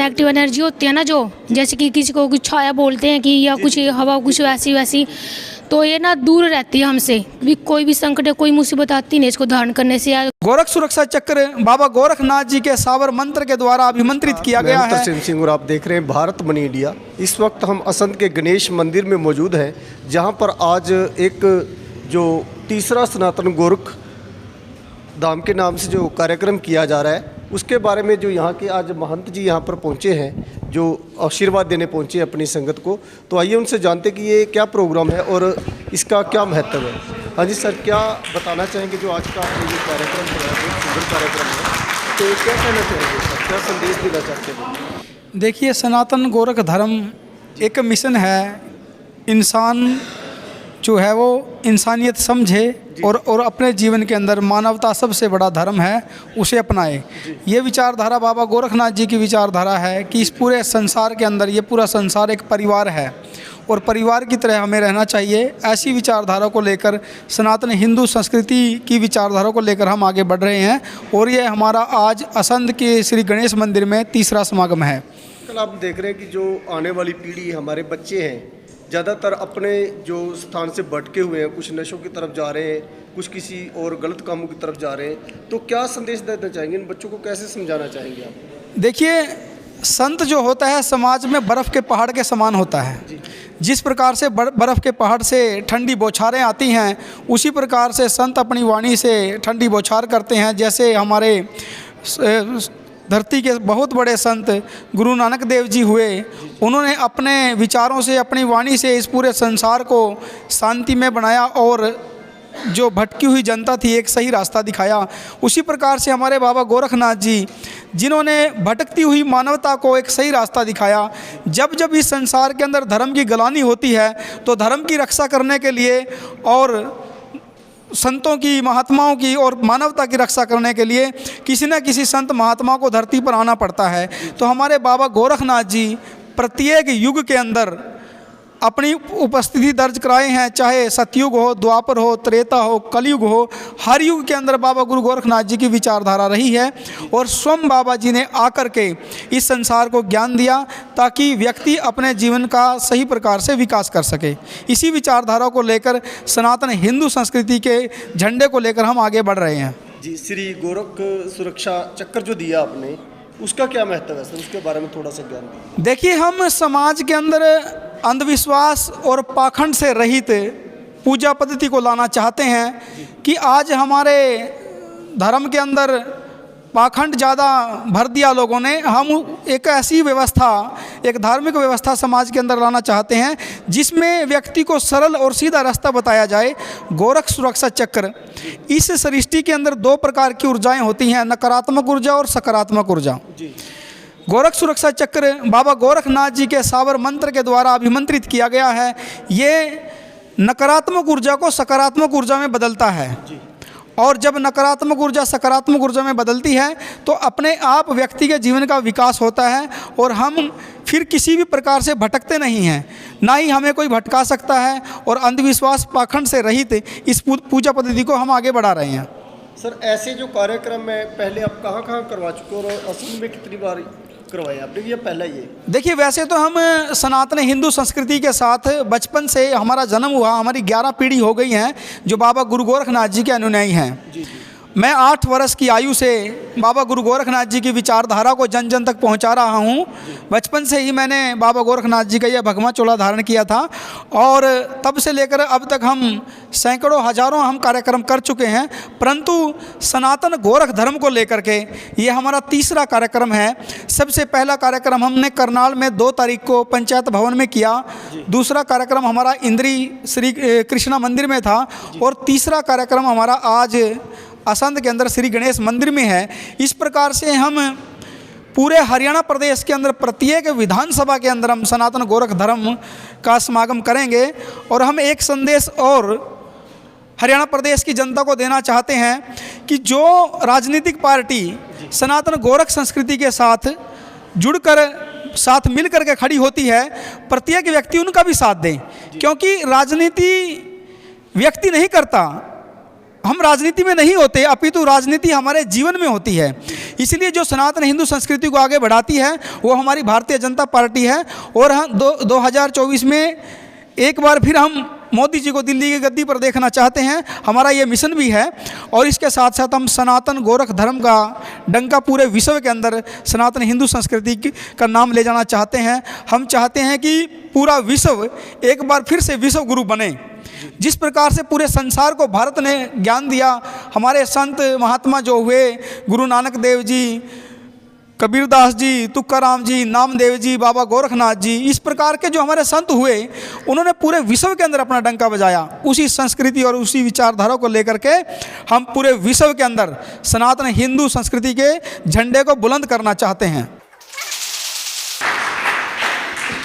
Negative energy होती है ना, जो जैसे कि किसी को कुछ छाया बोलते हैं कि या कुछ हवा कुछ वैसी वैसी, तो ये ना दूर रहती है हमसे भी। कोई भी संकट है, कोई मुसीबत आती नहीं इसको धारण करने से। गोरख सुरक्षा चक्र बाबा गोरखनाथ जी के सावर मंत्र के द्वारा अभिमंत्रित किया गया है। सिंह और आप देख रहे हैं भारत मनी इंडिया। इस वक्त हम असंध के गणेश मंदिर में मौजूद हैं, जहां पर आज एक जो तीसरा सनातन गोरख धाम के नाम से जो कार्यक्रम किया जा रहा है, उसके बारे में जो यहाँ के आज महंत जी यहाँ पर पहुँचे हैं, जो आशीर्वाद देने पहुँचे अपनी संगत को, तो आइए उनसे जानते कि ये क्या प्रोग्राम है और इसका क्या महत्व है। हाँ जी सर, क्या बताना चाहेंगे जो आज का ये कार्यक्रम है, बहुत सुंदर कार्यक्रम है, तो क्या कहना चाहेंगे सर, क्या संदेश देना चाहते हैं? देखिए, सनातन गोरख धर्म एक मिशन है। इंसान जो है वो इंसानियत समझे और अपने जीवन के अंदर मानवता सबसे बड़ा धर्म है, उसे अपनाए। ये विचारधारा बाबा गोरखनाथ जी की विचारधारा है कि इस पूरे संसार के अंदर ये पूरा संसार एक परिवार है और परिवार की तरह हमें रहना चाहिए। ऐसी विचारधारा को लेकर सनातन हिंदू संस्कृति की विचारधारा को लेकर हम आगे बढ़ रहे हैं और ये हमारा आज असंध के श्री गणेश मंदिर में तीसरा समागम है। कल आप देख रहे हैं कि जो आने वाली पीढ़ी हमारे बच्चे हैं, ज़्यादातर अपने जो स्थान से भटके हुए हैं, कुछ नशों की तरफ जा रहे हैं, कुछ किसी और गलत कामों की तरफ जा रहे हैं, तो क्या संदेश देना चाहेंगे? इन बच्चों को कैसे समझाना चाहेंगे आप? देखिए, संत जो होता है समाज में बर्फ़ के पहाड़ के समान होता है। जिस प्रकार से बर्फ़ के पहाड़ से ठंडी बौछारें आती हैं, उसी प्रकार से संत अपनी वाणी से ठंडी बौछार करते हैं। जैसे हमारे धरती के बहुत बड़े संत गुरु नानक देव जी हुए, उन्होंने अपने विचारों से, अपनी वाणी से इस पूरे संसार को शांति में बनाया और जो भटकी हुई जनता थी एक सही रास्ता दिखाया। उसी प्रकार से हमारे बाबा गोरखनाथ जी, जिन्होंने भटकती हुई मानवता को एक सही रास्ता दिखाया। जब जब इस संसार के अंदर धर्म की गलानी होती है, तो धर्म की रक्षा करने के लिए और संतों की, महात्माओं की और मानवता की रक्षा करने के लिए किसी न किसी संत महात्मा को धरती पर आना पड़ता है। तो हमारे बाबा गोरखनाथ जी प्रत्येक युग के अंदर अपनी उपस्थिति दर्ज कराए हैं, चाहे सतयुग हो, द्वापर हो, त्रेता हो, कलयुग हो, हर युग के अंदर बाबा गुरु गोरखनाथ जी की विचारधारा रही है और स्वयं बाबा जी ने आकर के इस संसार को ज्ञान दिया ताकि व्यक्ति अपने जीवन का सही प्रकार से विकास कर सके। इसी विचारधारा को लेकर सनातन हिंदू संस्कृति के झंडे को लेकर हम आगे बढ़ रहे हैं। जी, श्री गोरख सुरक्षा चक्र जो दिया आपने, उसका क्या महत्व है सर? उसके बारे में थोड़ा सा ज्ञान दीजिए। देखिए, हम समाज के अंदर अंधविश्वास और पाखंड से रहित पूजा पद्धति को लाना चाहते हैं कि आज हमारे धर्म के अंदर पाखंड ज़्यादा भर दिया लोगों ने। हम एक ऐसी व्यवस्था, एक धार्मिक व्यवस्था समाज के अंदर लाना चाहते हैं जिसमें व्यक्ति को सरल और सीधा रास्ता बताया जाए। गोरख सुरक्षा चक्र, इस सृष्टि के अंदर दो प्रकार की ऊर्जाएं होती हैं, नकारात्मक ऊर्जा और सकारात्मक ऊर्जा। गोरख सुरक्षा चक्र बाबा गोरखनाथ जी के सावर मंत्र के द्वारा अभिमंत्रित किया गया है। ये नकारात्मक ऊर्जा को सकारात्मक ऊर्जा में बदलता है और जब नकारात्मक ऊर्जा सकारात्मक ऊर्जा में बदलती है तो अपने आप व्यक्ति के जीवन का विकास होता है और हम फिर किसी भी प्रकार से भटकते नहीं हैं, ना ही हमें कोई भटका सकता है। और अंधविश्वास पाखंड से रहित इस पूजा पद्धति को हम आगे बढ़ा रहे हैं। सर, ऐसे जो कार्यक्रम है पहले आप कहाँ कहाँ करवा चुके हो और असल में कितनी बार करवाए आपने? ये पहला ही है? देखिए, वैसे तो हम सनातन हिंदू संस्कृति के साथ बचपन से हमारा जन्म हुआ, हमारी 11 पीढ़ी हो गई हैं जो बाबा गुरु गोरखनाथ जी के अनुयायी हैं। मैं 8 वर्ष की आयु से बाबा गुरु गोरखनाथ जी की विचारधारा को जन जन तक पहुंचा रहा हूं। बचपन से ही मैंने बाबा गोरखनाथ जी का यह भगवा चोला धारण किया था और तब से लेकर अब तक हम सैकड़ों हजारों हम कार्यक्रम कर चुके हैं। परंतु सनातन गोरख धर्म को लेकर के ये हमारा तीसरा कार्यक्रम है। सबसे पहला कार्यक्रम हमने करनाल में 2 तारीख को पंचायत भवन में किया, दूसरा कार्यक्रम हमारा इंद्री श्री कृष्णा मंदिर में था और तीसरा कार्यक्रम हमारा आज असंध के अंदर श्री गणेश मंदिर में है। इस प्रकार से हम पूरे हरियाणा प्रदेश के अंदर प्रत्येक विधानसभा के अंदर हम सनातन गोरख धर्म का समागम करेंगे और हम एक संदेश और हरियाणा प्रदेश की जनता को देना चाहते हैं कि जो राजनीतिक पार्टी सनातन गोरख संस्कृति के साथ जुड़कर साथ मिल कर के खड़ी होती है, प्रत्येक व्यक्ति उनका भी साथ दें, क्योंकि राजनीति व्यक्ति नहीं करता, हम राजनीति में नहीं होते, अपितु राजनीति हमारे जीवन में होती है। इसलिए जो सनातन हिंदू संस्कृति को आगे बढ़ाती है वो हमारी भारतीय जनता पार्टी है। और हम 2024 में एक बार फिर हम मोदी जी को दिल्ली की गद्दी पर देखना चाहते हैं, हमारा ये मिशन भी है। और इसके साथ साथ हम सनातन गोरख धर्म का डंका पूरे विश्व के अंदर सनातन हिंदू संस्कृति का नाम ले जाना चाहते हैं। हम चाहते हैं कि पूरा विश्व एक बार फिर से विश्व गुरु बने। जिस प्रकार से पूरे संसार को भारत ने ज्ञान दिया, हमारे संत महात्मा जो हुए, गुरु नानक देव जी, कबीरदास जी, तुकाराम जी, नामदेव जी, बाबा गोरखनाथ जी, इस प्रकार के जो हमारे संत हुए, उन्होंने पूरे विश्व के अंदर अपना डंका बजाया। उसी संस्कृति और उसी विचारधारा को लेकर के हम पूरे विश्व के अंदर सनातन हिंदू संस्कृति के झंडे को बुलंद करना चाहते हैं।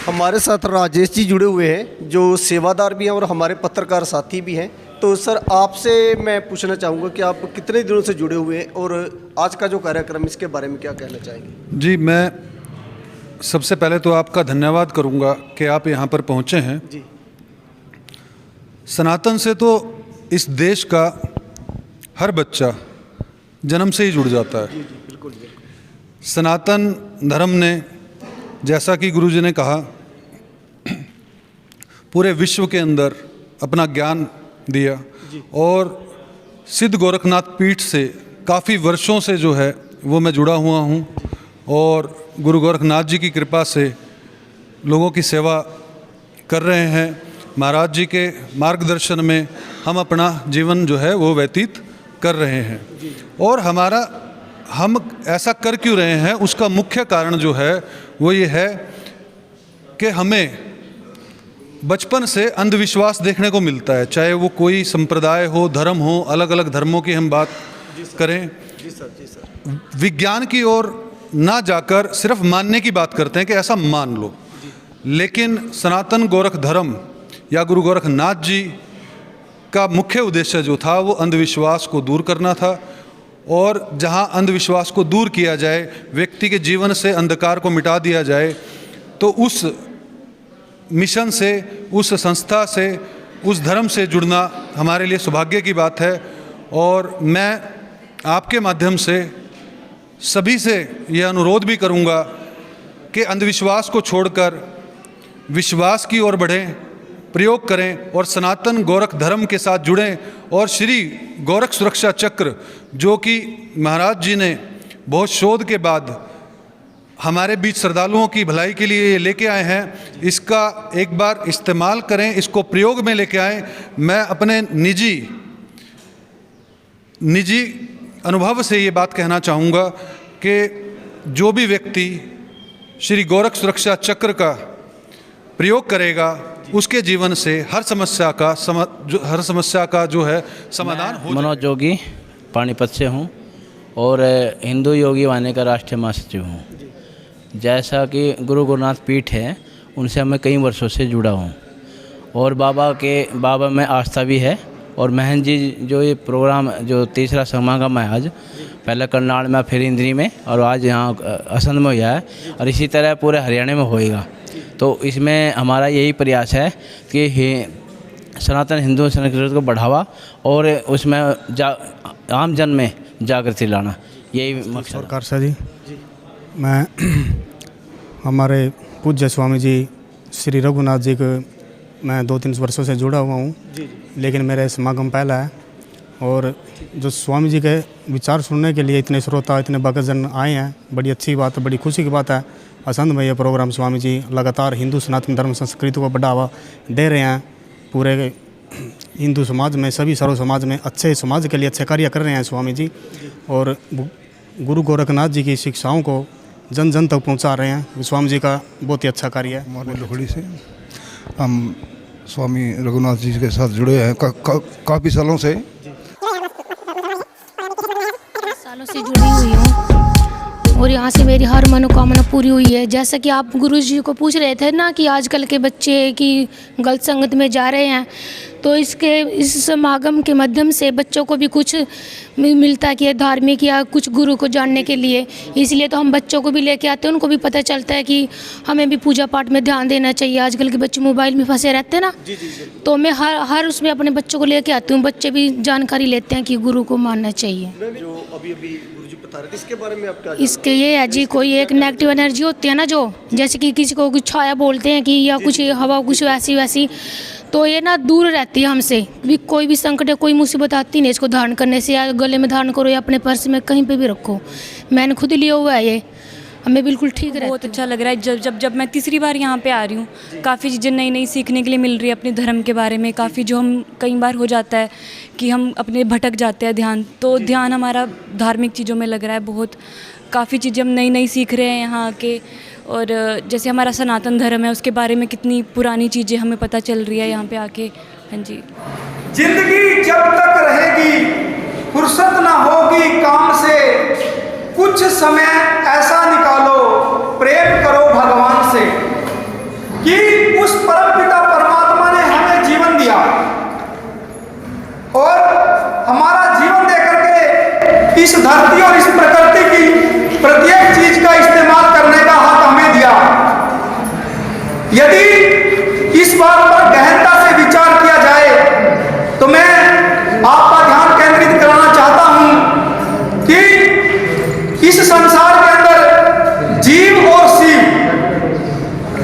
हमारे साथ राजेश जी जुड़े हुए हैं जो सेवादार भी हैं और हमारे पत्रकार साथी भी हैं। तो सर, आपसे मैं पूछना चाहूँगा कि आप कितने दिनों से जुड़े हुए हैं और आज का जो कार्यक्रम इसके बारे में क्या कहना चाहेंगे? जी, मैं सबसे पहले तो आपका धन्यवाद करूँगा कि आप यहाँ पर पहुँचे हैं। जी, सनातन से तो इस देश का हर बच्चा जन्म से ही जुड़ जाता है। जी, बिल्कुल बिल्कुल। सनातन धर्म ने, जैसा कि गुरुजी ने कहा, पूरे विश्व के अंदर अपना ज्ञान दिया। और सिद्ध गोरखनाथ पीठ से काफ़ी वर्षों से जो है वो मैं जुड़ा हुआ हूँ और गुरु गोरखनाथ जी की कृपा से लोगों की सेवा कर रहे हैं। महाराज जी के मार्गदर्शन में हम अपना जीवन जो है वो व्यतीत कर रहे हैं। और हम ऐसा कर क्यों रहे हैं, उसका मुख्य कारण जो है वो ये है कि हमें बचपन से अंधविश्वास देखने को मिलता है, चाहे वो कोई संप्रदाय हो, धर्म हो, अलग अलग धर्मों की हम बात करें। जी सर। विज्ञान की ओर ना जाकर सिर्फ मानने की बात करते हैं कि ऐसा मान लो। लेकिन सनातन गोरख धर्म या गुरु गोरखनाथ जी का मुख्य उद्देश्य जो था वो अंधविश्वास को दूर करना था। और जहाँ अंधविश्वास को दूर किया जाए, व्यक्ति के जीवन से अंधकार को मिटा दिया जाए, तो उस मिशन से, उस संस्था से, उस धर्म से जुड़ना हमारे लिए सौभाग्य की बात है। और मैं आपके माध्यम से सभी से यह अनुरोध भी करूंगा कि अंधविश्वास को छोड़कर विश्वास की ओर बढ़ें, प्रयोग करें और सनातन गोरख धर्म के साथ जुड़ें। और श्री गोरख सुरक्षा चक्र जो कि महाराज जी ने बहुत शोध के बाद हमारे बीच श्रद्धालुओं की भलाई के लिए लेके आए हैं, इसका एक बार इस्तेमाल करें, इसको प्रयोग में लेके आएँ। मैं अपने निजी अनुभव से ये बात कहना चाहूँगा कि जो भी व्यक्ति श्री गोरख सुरक्षा चक्र का प्रयोग करेगा उसके जीवन से हर समस्या का जो है समाधान हो। मनोज जोगी पानीपत से हूँ और हिंदू योगी वाहिनी का राष्ट्रीय महासचिव हूँ। जैसा कि गुरु गोरखनाथ पीठ है, उनसे मैं कई वर्षों से जुड़ा हूँ और बाबा में आस्था भी है। और महन जी जो ये प्रोग्राम जो तीसरा समागम है आज, पहले करनाल में, फिर इंद्री में और आज यहाँ असंध में हुआ है और इसी तरह पूरे हरियाणा में होएगा। तो इसमें हमारा यही प्रयास है कि सनातन हिंदू संस्कृति को बढ़ावा और उसमें आम जन में जागृति लाना, यही मकसद है। सरकार जी, मैं हमारे पूज्य स्वामी जी श्री रघुनाथ जी को मैं 2-3 वर्षों से जुड़ा हुआ हूँ, लेकिन मेरा समागम पहला है। और जो स्वामी जी के विचार सुनने के लिए इतने श्रोता, इतने भक्तजन आए हैं, बड़ी अच्छी बात है, बड़ी खुशी की बात है। असंध में ये प्रोग्राम स्वामी जी लगातार हिंदू सनातन धर्म संस्कृति को बढ़ावा दे रहे हैं। पूरे हिंदू समाज में, सभी सर्व समाज में अच्छे समाज के लिए अच्छे कार्य कर रहे हैं स्वामी जी। और गुरु गोरखनाथ जी की शिक्षाओं को जन जन तक पहुंचा रहे हैं। स्वामी जी का बहुत ही अच्छा कार्य है। हमारे लोहड़ी से हम स्वामी रघुनाथ जी के साथ जुड़े हैं काफ़ी सालों से जुड़ी हुई हूँ और यहाँ से मेरी हर मनोकामना पूरी हुई है। जैसा कि आप गुरुजी को पूछ रहे थे ना कि आजकल के बच्चे की गलत संगत में जा रहे हैं, तो इस समागम के माध्यम से बच्चों को भी कुछ मिलता है कि धार्मिक या कुछ गुरु को जानने के लिए। इसलिए तो हम बच्चों को भी लेके आते हैं, उनको भी पता चलता है कि हमें भी पूजा पाठ में ध्यान देना चाहिए। आजकल के बच्चे मोबाइल में फंसे रहते हैं ना, तो मैं हर उसमें अपने बच्चों को लेके आती हूँ। बच्चे भी जानकारी लेते हैं कि गुरु को मानना चाहिए। जो अभी गुरुजी बता रहे थे, इसके बारे में आप क्या इसके ये है जी, कोई एक नेगेटिव एनर्जी होती है ना, जो जैसे कि किसी को कुछ छाया बोलते हैं कि या कुछ हवा कुछ वैसी वैसी, तो ये ना दूर रहती है हमसे। भी कोई भी संकट है, कोई मुसीबत आती नहीं इसको धारण करने से, या गले में धारण करो या अपने पर्स में कहीं पे भी रखो। मैंने खुद लिया हुआ है ये, हमें बिल्कुल ठीक रहता है। बहुत अच्छा लग रहा है जब मैं तीसरी बार यहाँ पे आ रही हूँ। काफ़ी चीज़ें नई नई सीखने के लिए मिल रही है अपने धर्म के बारे में। काफ़ी जो हम कई बार हो जाता है कि हम अपने भटक जाते हैं ध्यान, तो ध्यान हमारा धार्मिक चीज़ों में लग रहा है बहुत। काफ़ी चीज़ें हम नई नई सीख रहे हैं यहाँ के। और जैसे हमारा सनातन धर्म है, उसके बारे में कितनी पुरानी चीज़ें हमें पता चल रही है यहाँ पे आके। हाँ जी। जिंदगी जब तक रहेगी फुर्सत ना होगी काम से, कुछ समय ऐसा निकालो प्रेम करो भगवान से, कि उस परम पिता परमात्मा ने हमें जीवन दिया और हमारा जीवन देकर के इस धरती और इस प्रकृति की प्रत्येक चीज का इस्तेमाल करने का हक हमें दिया। यदि इस बात पर गहनता से विचार किया जाए तो मैं आपका ध्यान केंद्रित कराना चाहता हूं कि इस संसार के अंदर जीव और शिव,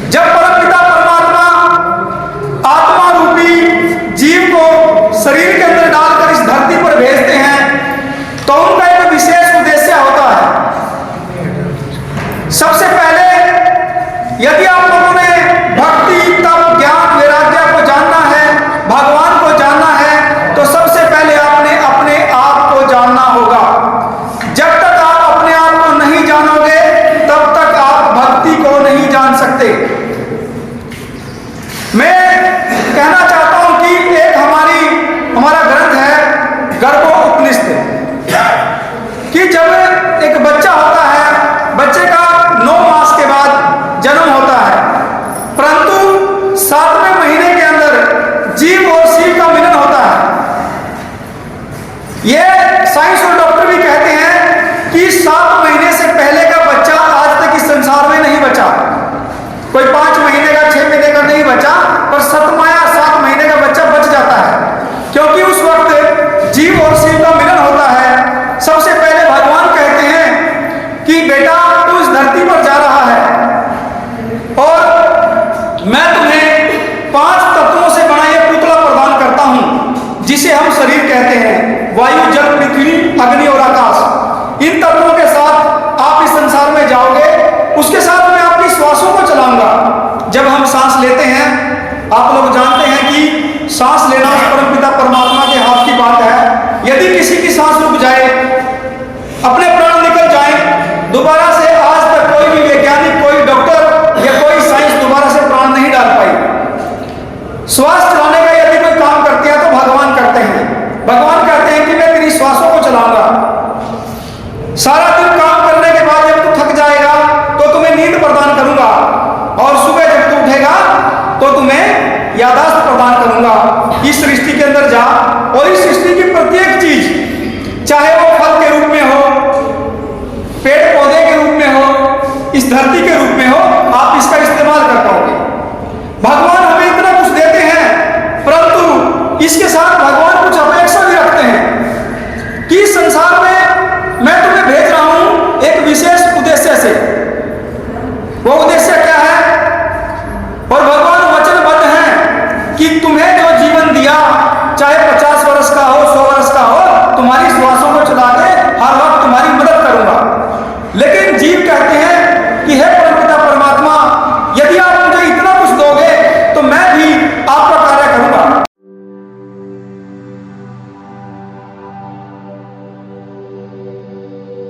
जब परमपिता परमात्मा आत्मा रूपी जीव को शरीर के अंदर डालकर इस धरती पर भेजते हैं, तो उनका एक विशेष उद्देश्य होता है। सबसे पहले यदि आप लोगों ने भक्ति, तप, ज्ञान, वैराग्य को जानना है, भगवान को जानना है, तो सबसे पहले आपने अपने आप को जानना होगा। जब तक आप अपने आप को नहीं जानोगे तब तक आप भक्ति को नहीं जान सकते। मैं कहना चाहता हूं कि एक हमारा ग्रंथ है गर्भोपनिषद, कि जब एक बच्चा होता है, बच्चे का 9 मास के बाद जन्म होता है, परंतु 7वें महीने के अंदर जीव और शिव का मिलन होता है। यह साइंस और डॉक्टर भी कहते हैं कि 7 महीने से पहले का बच्चा आज तक इस संसार में नहीं बचा। कोई 5 महीने का, 6 महीने का नहीं बचा, पर 7वां या 7 महीने का बच्चा बच जाता है, क्योंकि उस वक्त जीव और शिव का मिलन होता है। सबसे पहले भगवान कहते हैं कि बेटा तू इस धरती पर जा रहा है और मैं तुम्हें 5 तत्वों से बना यह पुतला प्रदान करता हूं, जिसे हम शरीर कहते हैं। वायु, जल, पृथ्वी, अग्नि और आकाश। इन तत्वों के साथ आप इस संसार में जाओगे। उसके साथ मैं आपकी श्वासों को चलाऊंगा। जब हम सांस लेते हैं, आप लोग जानते हैं कि सांस लेना परमपिता परमात्मा के हाथ की बात है। यदि किसी की सांस रुक जाए, अपने प्राण निकल जाए, दोबारा से आज तक कोई भी वैज्ञानिक, कोई डॉक्टर या कोई साइंस दोबारा से प्राण नहीं डाल पाई। श्वास चलाने का यदि कोई काम करते हैं तो भगवान करते हैं। भगवान कहते हैं कि मैं तेरी श्वासों को चलाऊंगा। सारा दिन काम करने के बाद जब तू थक जाएगा तो तुम्हें नींद प्रदान करूंगा, और सुबह जब तू उठेगा तो तुम्हें याददाश्त प्रदान करूंगा। इस सृष्टि के अंदर जा और इस सृष्टि की प्रत्येक चीज, चाहे वो फल के रूप में हो, पेड़ पौधे के रूप में हो, इस धरती के रूप में हो, आप इसका इस्तेमाल कर पाओगे। भगवान